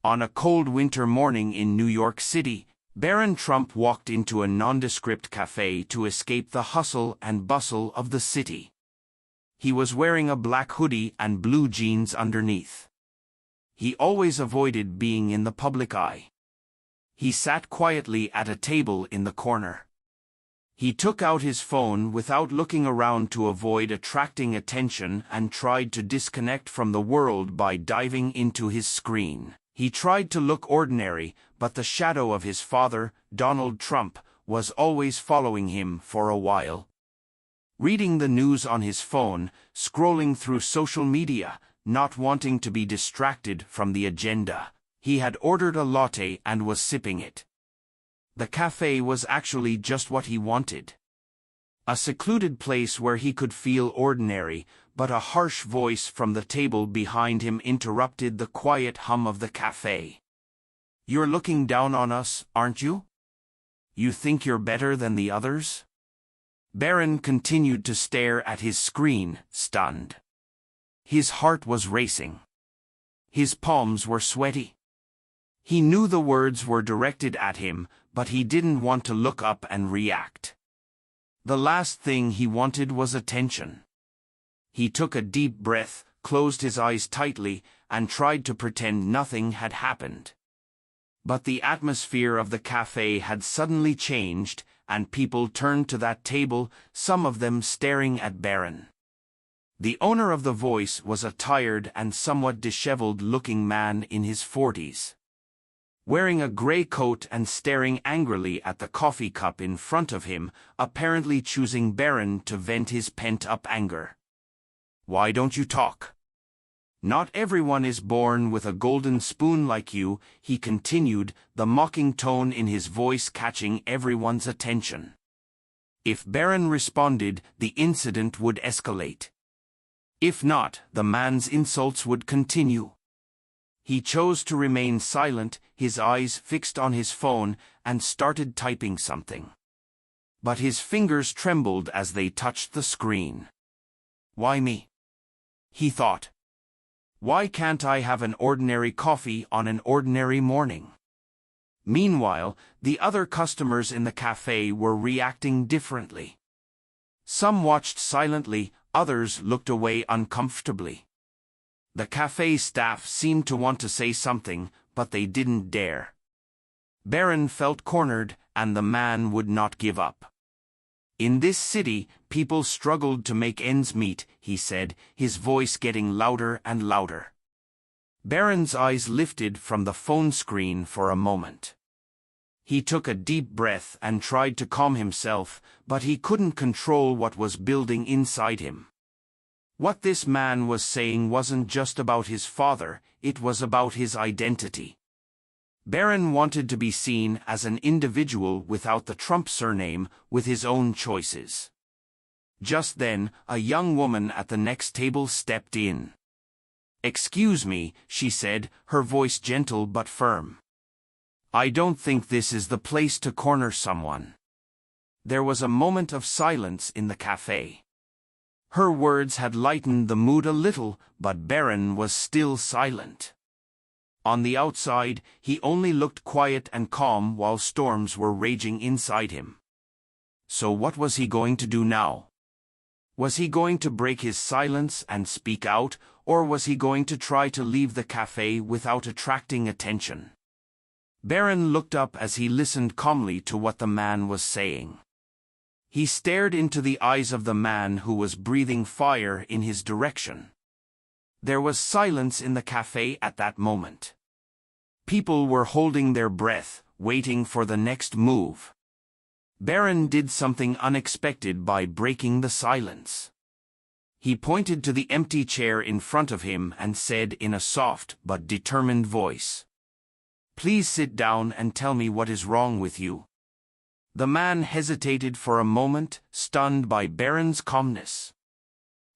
On a cold winter morning in New York City, Barron Trump walked into a nondescript cafe to escape the hustle and bustle of the city. He was wearing a black hoodie and blue jeans underneath. He always avoided being in the public eye. He sat quietly at a table in the corner. He took out his phone without looking around to avoid attracting attention and tried to disconnect from the world by diving into his screen. He tried to look ordinary, but the shadow of his father, Donald Trump, was always following him for a while. Reading the news on his phone, scrolling through social media, not wanting to be distracted from the agenda, he had ordered a latte and was sipping it. The cafe was actually just what he wanted. A secluded place where he could feel ordinary, but a harsh voice from the table behind him interrupted the quiet hum of the cafe. "You're looking down on us, aren't you? You think you're better than the others?" Barron continued to stare at his screen, stunned. His heart was racing. His palms were sweaty. He knew the words were directed at him, but he didn't want to look up and react. The last thing he wanted was attention. He took a deep breath, closed his eyes tightly, and tried to pretend nothing had happened. But the atmosphere of the cafe had suddenly changed, and people turned to that table, some of them staring at Barron. The owner of the voice was a tired and somewhat disheveled-looking man in his 40s. Wearing a gray coat and staring angrily at the coffee cup in front of him, apparently choosing Barron to vent his pent-up anger. "Why don't you talk? Not everyone is born with a golden spoon like you," he continued, the mocking tone in his voice catching everyone's attention. If Barron responded, the incident would escalate. If not, the man's insults would continue. He chose to remain silent, his eyes fixed on his phone, and started typing something. But his fingers trembled as they touched the screen. "Why me?" he thought. "Why can't I have an ordinary coffee on an ordinary morning?" Meanwhile, the other customers in the cafe were reacting differently. Some watched silently, others looked away uncomfortably. The cafe staff seemed to want to say something, but they didn't dare. Barron felt cornered, and the man would not give up. "In this city, people struggled to make ends meet," he said, his voice getting louder and louder. Barron's eyes lifted from the phone screen for a moment. He took a deep breath and tried to calm himself, but he couldn't control what was building inside him. What this man was saying wasn't just about his father, it was about his identity. Barron wanted to be seen as an individual without the Trump surname, with his own choices. Just then, a young woman at the next table stepped in. "Excuse me," she said, her voice gentle but firm. "I don't think this is the place to corner someone." There was a moment of silence in the cafe. Her words had lightened the mood a little, but Barron was still silent. On the outside, he only looked quiet and calm while storms were raging inside him. So what was he going to do now? Was he going to break his silence and speak out, or was he going to try to leave the cafe without attracting attention? Barron looked up as he listened calmly to what the man was saying. He stared into the eyes of the man who was breathing fire in his direction. There was silence in the cafe at that moment. People were holding their breath, waiting for the next move. Barron did something unexpected by breaking the silence. He pointed to the empty chair in front of him and said in a soft but determined voice, "Please sit down and tell me what is wrong with you." The man hesitated for a moment, stunned by Barron's calmness.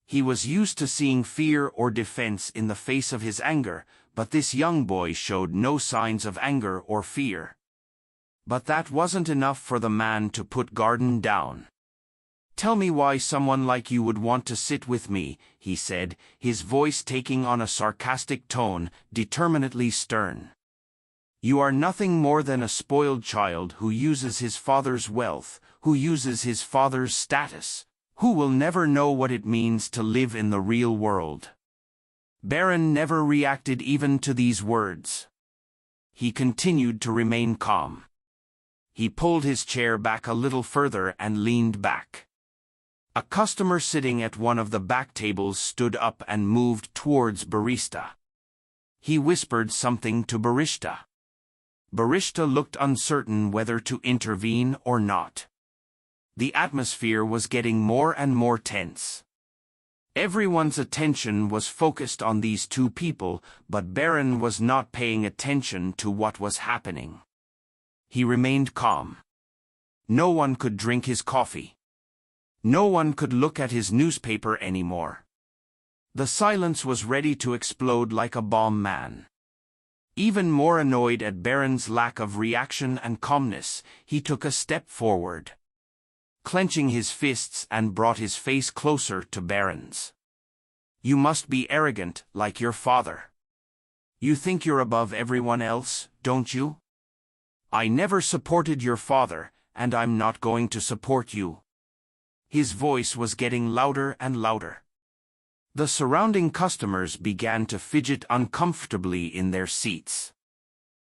He was used to seeing fear or defense in the face of his anger, but this young boy showed no signs of anger or fear. But that wasn't enough for the man to put Garden down. "Tell me why someone like you would want to sit with me," he said, his voice taking on a sarcastic tone, determinedly stern. You are nothing more than a spoiled child who uses his father's wealth, who uses his father's status, who will never know what it means to live in the real world. Barron never reacted even to these words. He continued to remain calm. He pulled his chair back a little further and leaned back. A customer sitting at one of the back tables stood up and moved towards Barista. He whispered something to Barista. Barista looked uncertain whether to intervene or not. The atmosphere was getting more and more tense. Everyone's attention was focused on these two people, but Barron was not paying attention to what was happening. He remained calm. No one could drink his coffee. No one could look at his newspaper anymore. The silence was ready to explode like a bomb. Man. Even more annoyed at Barron's lack of reaction and calmness, he took a step forward, clenching his fists, and brought his face closer to Barron's. You must be arrogant, like your father. You think you're above everyone else, don't you? I never supported your father, and I'm not going to support you. His voice was getting louder and louder. The surrounding customers began to fidget uncomfortably in their seats.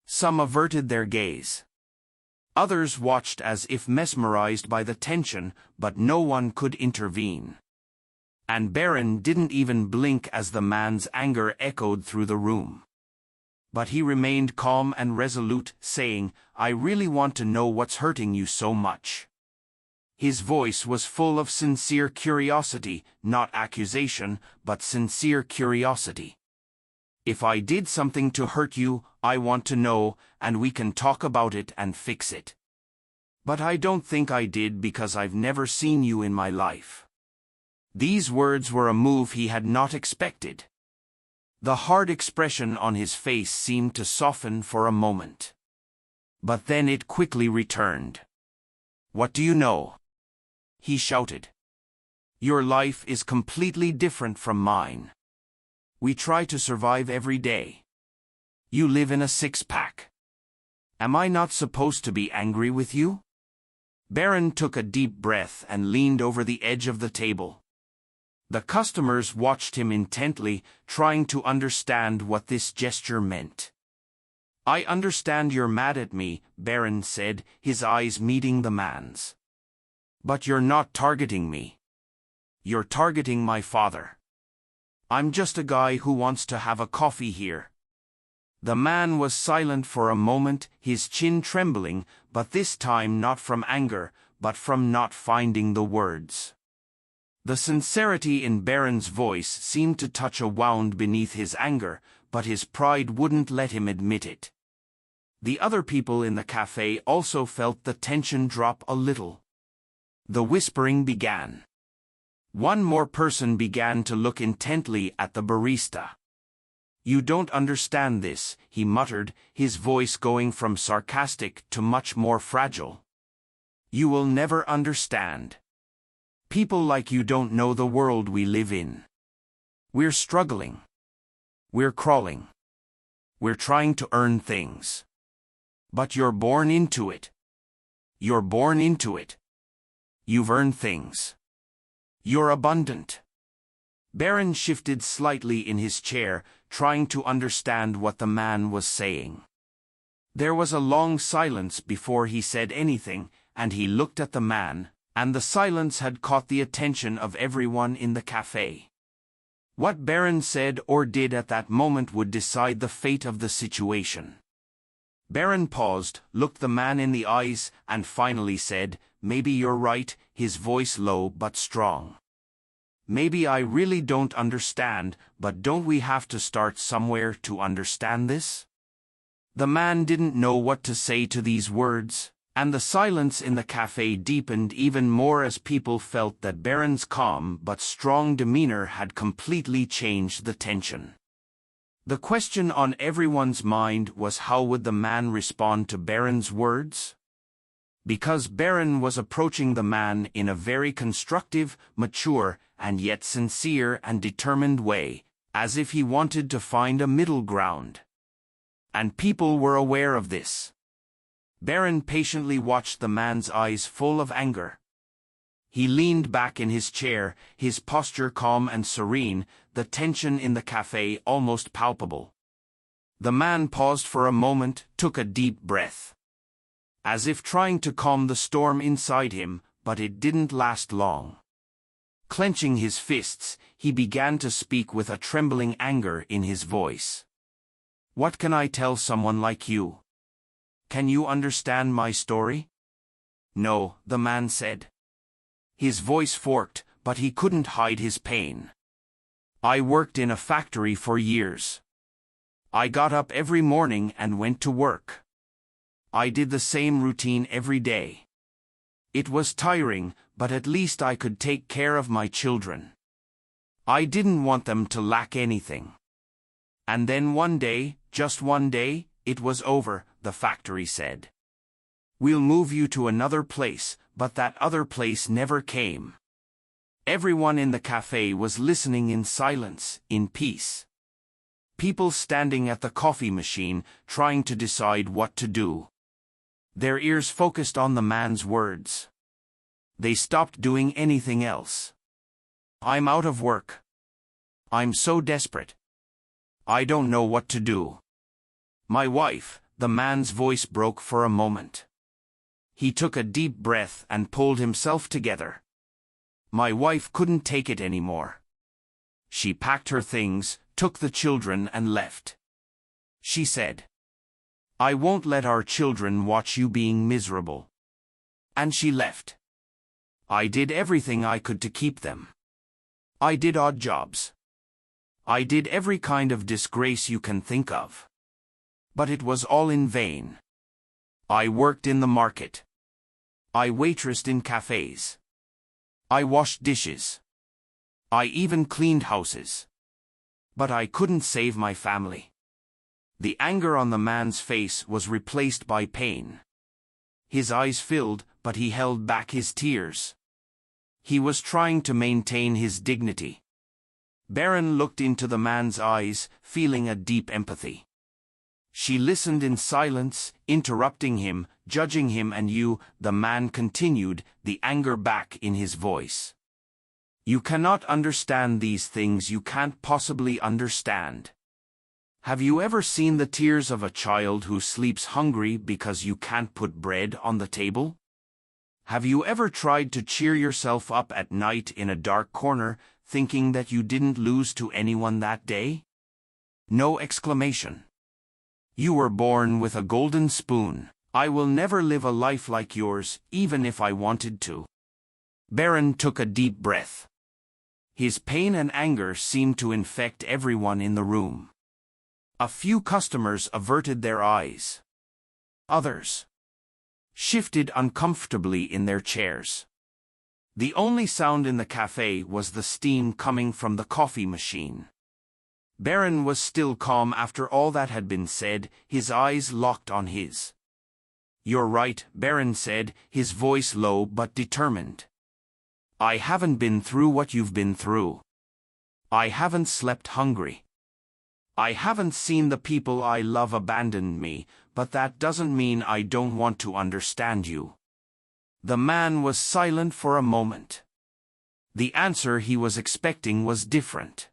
Some averted their gaze. Others watched as if mesmerized by the tension, but no one could intervene. And Barron didn't even blink as the man's anger echoed through the room. But he remained calm and resolute, saying, I really want to know what's hurting you so much. His voice was full of sincere curiosity, not accusation, but sincere curiosity. If I did something to hurt you, I want to know, and we can talk about it and fix it. But I don't think I did because I've never seen you in my life. These words were a move he had not expected. The hard expression on his face seemed to soften for a moment. But then it quickly returned. What do you know? He shouted. Your life is completely different from mine. We try to survive every day. You live in a six-pack. Am I not supposed to be angry with you? Barron took a deep breath and leaned over the edge of the table. The customers watched him intently, trying to understand what this gesture meant. I understand you're mad at me, Barron said, his eyes meeting the man's. But you're not targeting me. You're targeting my father. I'm just a guy who wants to have a coffee here. The man was silent for a moment, his chin trembling, but this time not from anger, but from not finding the words. The sincerity in Barron's voice seemed to touch a wound beneath his anger, but his pride wouldn't let him admit it. The other people in the cafe also felt the tension drop a little. The whispering began. One more person began to look intently at the barista. You don't understand this, he muttered, his voice going from sarcastic to much more fragile. You will never understand. People like you don't know the world we live in. We're struggling. We're crawling. We're trying to earn things. But you're born into it. You're born into it. You've earned things. You're abundant. Barron shifted slightly in his chair, trying to understand what the man was saying. There was a long silence before he said anything, and he looked at the man, and the silence had caught the attention of everyone in the cafe. What Barron said or did at that moment would decide the fate of the situation. Barron paused, looked the man in the eyes, and finally said, Maybe you're right, his voice low but strong. Maybe I really don't understand, but don't we have to start somewhere to understand this? The man didn't know what to say to these words, and the silence in the cafe deepened even more as people felt that Barron's calm but strong demeanor had completely changed the tension. The question on everyone's mind was how would the man respond to Barron's words? Because Barron was approaching the man in a very constructive, mature, and yet sincere and determined way, as if he wanted to find a middle ground. And people were aware of this. Barron patiently watched the man's eyes full of anger. He leaned back in his chair, his posture calm and serene, the tension in the cafe almost palpable. The man paused for a moment, took a deep breath, as if trying to calm the storm inside him, but it didn't last long. Clenching his fists, he began to speak with a trembling anger in his voice. "What can I tell someone like you? Can you understand my story?" "No," the man said. His voice forked, but he couldn't hide his pain. "I worked in a factory for years. I got up every morning and went to work. I did the same routine every day. It was tiring, but at least I could take care of my children. I didn't want them to lack anything. And then one day, just one day, it was over," the factory said. "We'll move you to another place," but that other place never came. Everyone in the cafe was listening in silence, in peace. People standing at the coffee machine, trying to decide what to do. Their ears focused on the man's words. They stopped doing anything else. "I'm out of work. I'm so desperate. I don't know what to do. My wife," the man's voice broke for a moment. He took a deep breath and pulled himself together. "My wife couldn't take it anymore. She packed her things, took the children and left. She said, 'I won't let our children watch you being miserable.' And she left. I did everything I could to keep them. I did odd jobs. I did every kind of disgrace you can think of. But it was all in vain. I worked in the market. I waitressed in cafes. I washed dishes. I even cleaned houses. But I couldn't save my family." The anger on the man's face was replaced by pain. His eyes filled, but he held back his tears. He was trying to maintain his dignity. Barron looked into the man's eyes, feeling a deep empathy. She listened in silence, interrupting him, judging him. "And you," the man continued, the anger back in his voice. "You cannot understand these things you can't possibly understand. Have you ever seen the tears of a child who sleeps hungry because you can't put bread on the table? Have you ever tried to cheer yourself up at night in a dark corner, thinking that you didn't lose to anyone that day? No exclamation. You were born with a golden spoon. I will never live a life like yours, even if I wanted to." Barron took a deep breath. His pain and anger seemed to infect everyone in the room. A few customers averted their eyes. Others shifted uncomfortably in their chairs. The only sound in the cafe was the steam coming from the coffee machine. Barron was still calm after all that had been said, his eyes locked on his. "You're right," Barron said, his voice low but determined. "I haven't been through what you've been through. I haven't slept hungry. I haven't seen the people I love abandon me, but that doesn't mean I don't want to understand you." The man was silent for a moment. The answer he was expecting was different.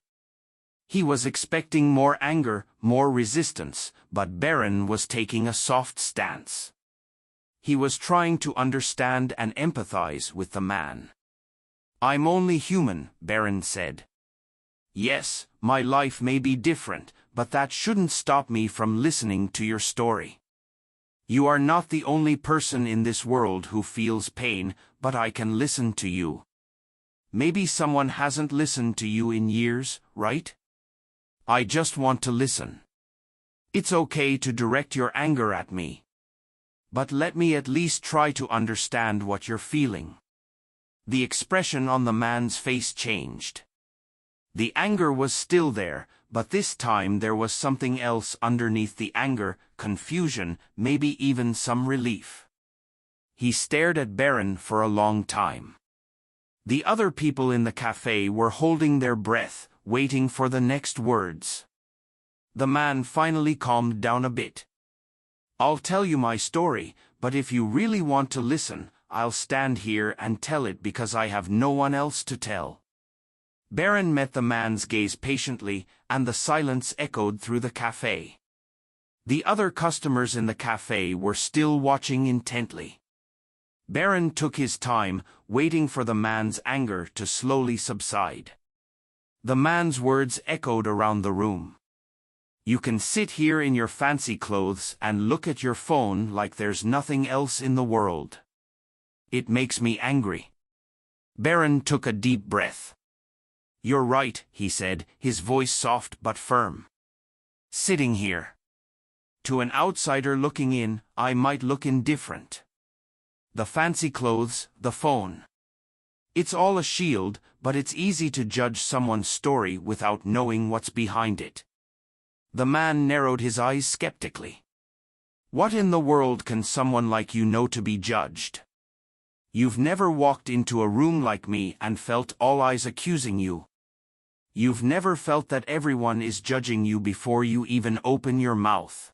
He was expecting more anger, more resistance, but Barron was taking a soft stance. He was trying to understand and empathize with the man. "I'm only human," Barron said. "Yes, my life may be different, but that shouldn't stop me from listening to your story. You are not the only person in this world who feels pain, but I can listen to you. Maybe someone hasn't listened to you in years, right? I just want to listen. It's okay to direct your anger at me. But let me at least try to understand what you're feeling." The expression on the man's face changed. The anger was still there, but this time there was something else underneath the anger, confusion, maybe even some relief. He stared at Barron for a long time. The other people in the cafe were holding their breath, waiting for the next words. The man finally calmed down a bit. "I'll tell you my story, but if you really want to listen, I'll stand here and tell it because I have no one else to tell." Barron met the man's gaze patiently, and the silence echoed through the café. The other customers in the café were still watching intently. Barron took his time, waiting for the man's anger to slowly subside. The man's words echoed around the room. "You can sit here in your fancy clothes and look at your phone like there's nothing else in the world. It makes me angry." Barron took a deep breath. "You're right," he said, his voice soft but firm. "Sitting here. To an outsider looking in, I might look indifferent. The fancy clothes, the phone. It's all a shield, but it's easy to judge someone's story without knowing what's behind it." The man narrowed his eyes skeptically. "What in the world can someone like you know to be judged? You've never walked into a room like me and felt all eyes accusing you. You've never felt that everyone is judging you before you even open your mouth."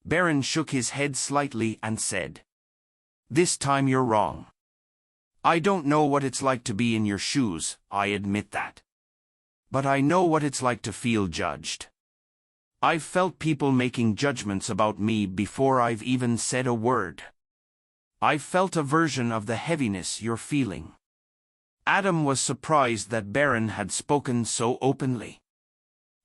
Barron shook his head slightly and said, "This time you're wrong. I don't know what it's like to be in your shoes, I admit that. But I know what it's like to feel judged. I've felt people making judgments about me before I've even said a word. I've felt a version of the heaviness you're feeling." Adam was surprised that Barron had spoken so openly.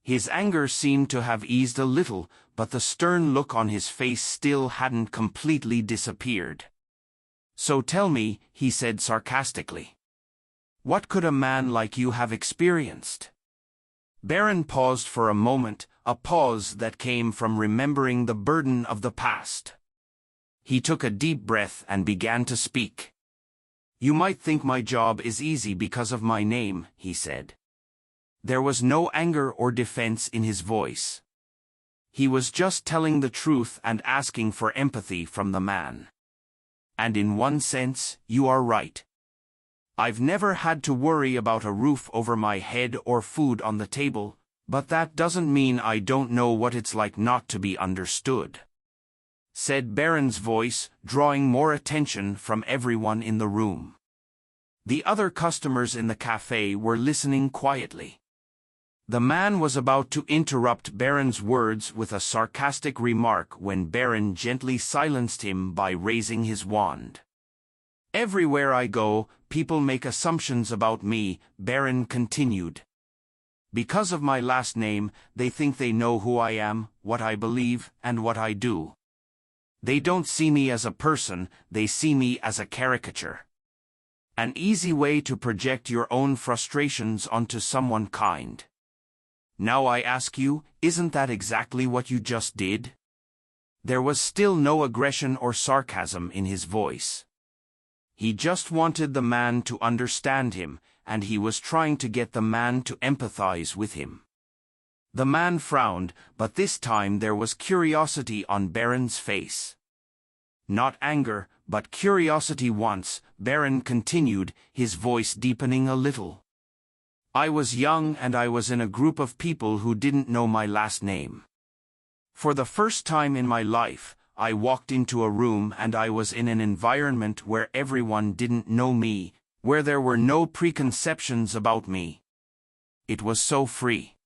His anger seemed to have eased a little, but the stern look on his face still hadn't completely disappeared. "So tell me," he said sarcastically, "what could a man like you have experienced?" Barron paused for a moment, a pause that came from remembering the burden of the past. He took a deep breath and began to speak. "You might think my job is easy because of my name," he said. There was no anger or defense in his voice. He was just telling the truth and asking for empathy from the man. "And in one sense, you are right. I've never had to worry about a roof over my head or food on the table, but that doesn't mean I don't know what it's like not to be understood," said Barron's voice, drawing more attention from everyone in the room. The other customers in the café were listening quietly. The man was about to interrupt Barron's words with a sarcastic remark when Barron gently silenced him by raising his wand. "Everywhere I go, people make assumptions about me," Barron continued. "Because of my last name, they think they know who I am, what I believe, and what I do. They don't see me as a person, they see me as a caricature. An easy way to project your own frustrations onto someone kind. Now I ask you, isn't that exactly what you just did?" There was still no aggression or sarcasm in his voice. He just wanted the man to understand him, and he was trying to get the man to empathize with him. The man frowned, but this time there was curiosity on Barron's face. Not anger, but curiosity once, Barron continued, his voice deepening a little. "I was young and I was in a group of people who didn't know my last name. For the first time in my life, I walked into a room and I was in an environment where everyone didn't know me, where there were no preconceptions about me. It was so free.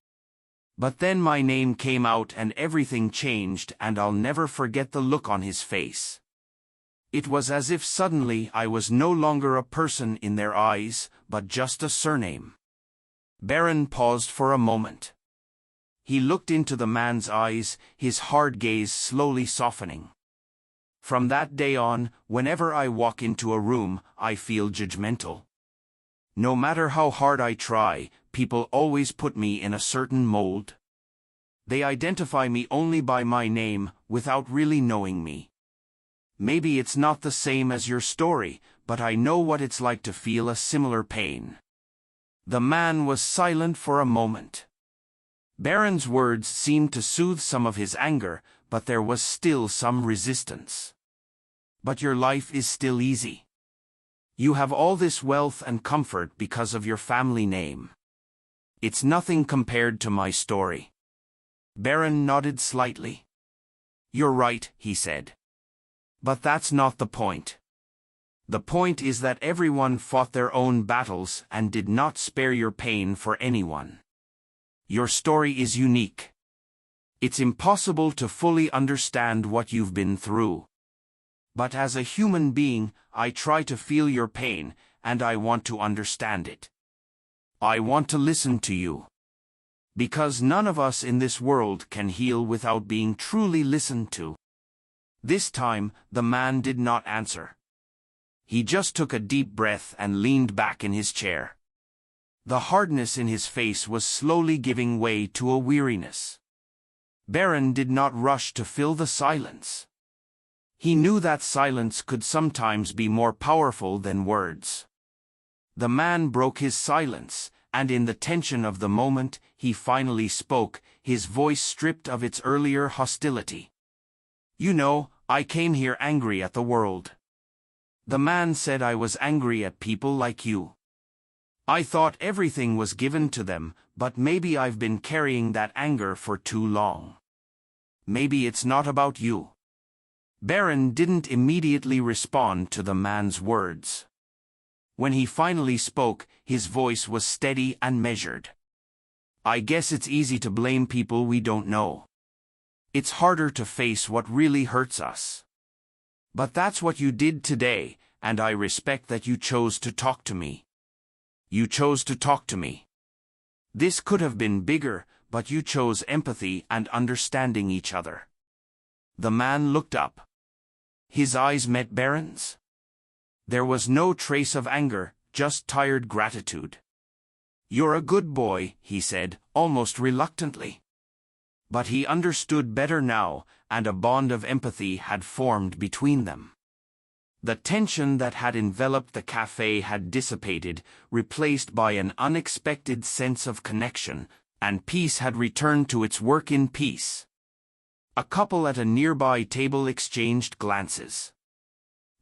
But then my name came out and everything changed, and I'll never forget the look on his face. It was as if suddenly I was no longer a person in their eyes, but just a surname." Barron paused for a moment. He looked into the man's eyes, his hard gaze slowly softening. "From that day on, whenever I walk into a room, I feel judgmental. No matter how hard I try, people always put me in a certain mold. They identify me only by my name, without really knowing me. Maybe it's not the same as your story, but I know what it's like to feel a similar pain." The man was silent for a moment. Barron's words seemed to soothe some of his anger, but there was still some resistance. "But your life is still easy. You have all this wealth and comfort because of your family name. It's nothing compared to my story. Barron nodded slightly. "You're right," he said. "But that's not the point. The point is that everyone fought their own battles and did not spare your pain for anyone. Your story is unique. It's impossible to fully understand what you've been through. But as a human being, I try to feel your pain, and I want to understand it. I want to listen to you. Because none of us in this world can heal without being truly listened to." This time, the man did not answer. He just took a deep breath and leaned back in his chair. The hardness in his face was slowly giving way to a weariness. Barron did not rush to fill the silence. He knew that silence could sometimes be more powerful than words. The man broke his silence, and in the tension of the moment, he finally spoke, his voice stripped of its earlier hostility. "You know, I came here angry at the world. The man said I was angry at people like you. I thought everything was given to them, but maybe I've been carrying that anger for too long. Maybe it's not about you." Barron didn't immediately respond to the man's words. When he finally spoke, his voice was steady and measured. "I guess it's easy to blame people we don't know. It's harder to face what really hurts us. But that's what you did today, and I respect that you chose to talk to me. You chose to talk to me. This could have been bigger, but you chose empathy and understanding each other." The man looked up. His eyes met Barron's. There was no trace of anger, just tired gratitude. "You're a good boy," he said, almost reluctantly. But he understood better now, and a bond of empathy had formed between them. The tension that had enveloped the cafe had dissipated, replaced by an unexpected sense of connection, and peace had returned to its work in peace. A couple at a nearby table exchanged glances.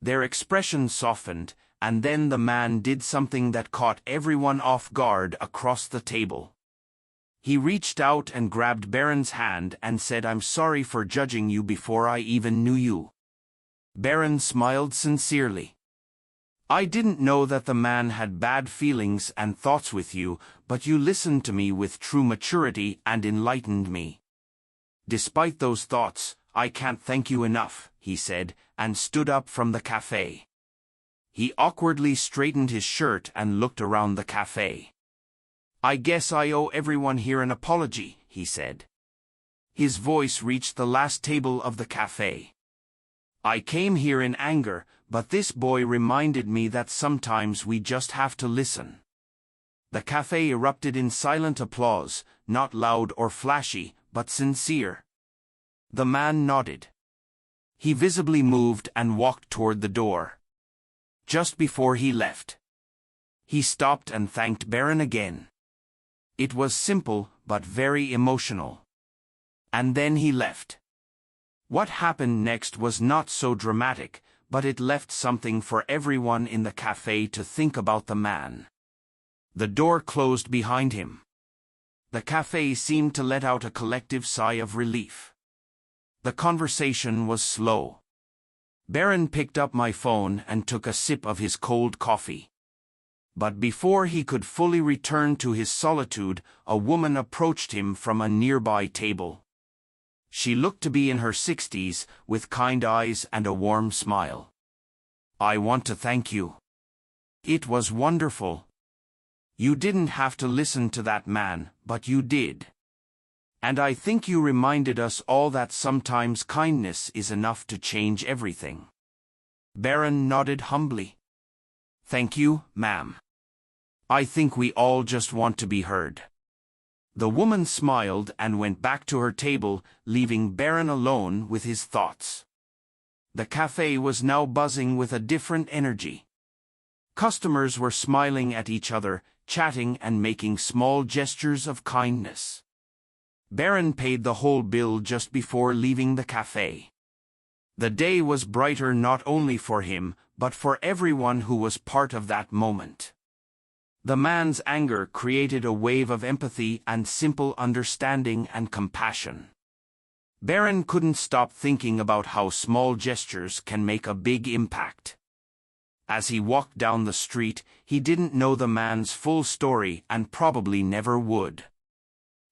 Their expressions softened, and then the man did something that caught everyone off guard across the table. He reached out and grabbed Barron's hand and said, "I'm sorry for judging you before I even knew you." Barron smiled sincerely. "I didn't know that the man had bad feelings and thoughts with you, but you listened to me with true maturity and enlightened me. Despite those thoughts, I can't thank you enough," he said, and stood up from the cafe. He awkwardly straightened his shirt and looked around the cafe. "I guess I owe everyone here an apology," he said. His voice reached the last table of the cafe. "I came here in anger, but this boy reminded me that sometimes we just have to listen." The cafe erupted in silent applause, not loud or flashy, but sincere. The man nodded. He visibly moved and walked toward the door. Just before he left, he stopped and thanked Barron again. It was simple, but very emotional. And then he left. What happened next was not so dramatic, but it left something for everyone in the cafe to think about the man. The door closed behind him. The cafe seemed to let out a collective sigh of relief. The conversation was slow. Barron picked up my phone and took a sip of his cold coffee. But before he could fully return to his solitude, a woman approached him from a nearby table. She looked to be in her 60s, with kind eyes and a warm smile. "I want to thank you. It was wonderful. You didn't have to listen to that man, but you did. And I think you reminded us all that sometimes kindness is enough to change everything." Barron nodded humbly. "Thank you, ma'am. I think we all just want to be heard." The woman smiled and went back to her table, leaving Barron alone with his thoughts. The cafe was now buzzing with a different energy. Customers were smiling at each other, chatting and making small gestures of kindness. Barron paid the whole bill just before leaving the cafe. The day was brighter not only for him, but for everyone who was part of that moment. The man's anger created a wave of empathy and simple understanding and compassion. Barron couldn't stop thinking about how small gestures can make a big impact. As he walked down the street, he didn't know the man's full story and probably never would.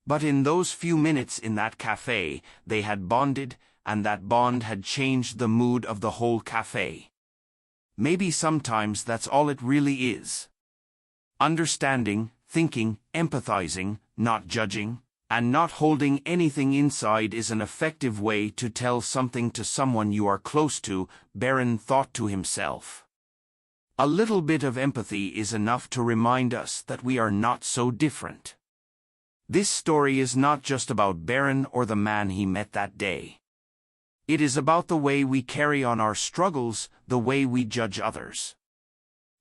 But in those few minutes in that cafe, they had bonded, and that bond had changed the mood of the whole cafe. Maybe sometimes that's all it really is. Understanding, thinking, empathizing, not judging, and not holding anything inside is an effective way to tell something to someone you are close to, Barron thought to himself. A little bit of empathy is enough to remind us that we are not so different. This story is not just about Barron or the man he met that day. It is about the way we carry on our struggles, the way we judge others,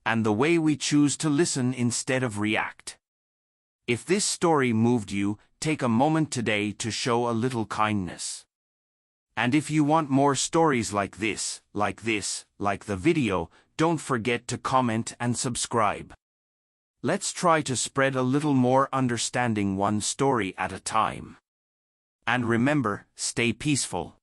and the way we choose to listen instead of react. If this story moved you, take a moment today to show a little kindness. And if you want more stories like the video, don't forget to comment and subscribe. Let's try to spread a little more understanding, one story at a time. And remember, stay peaceful.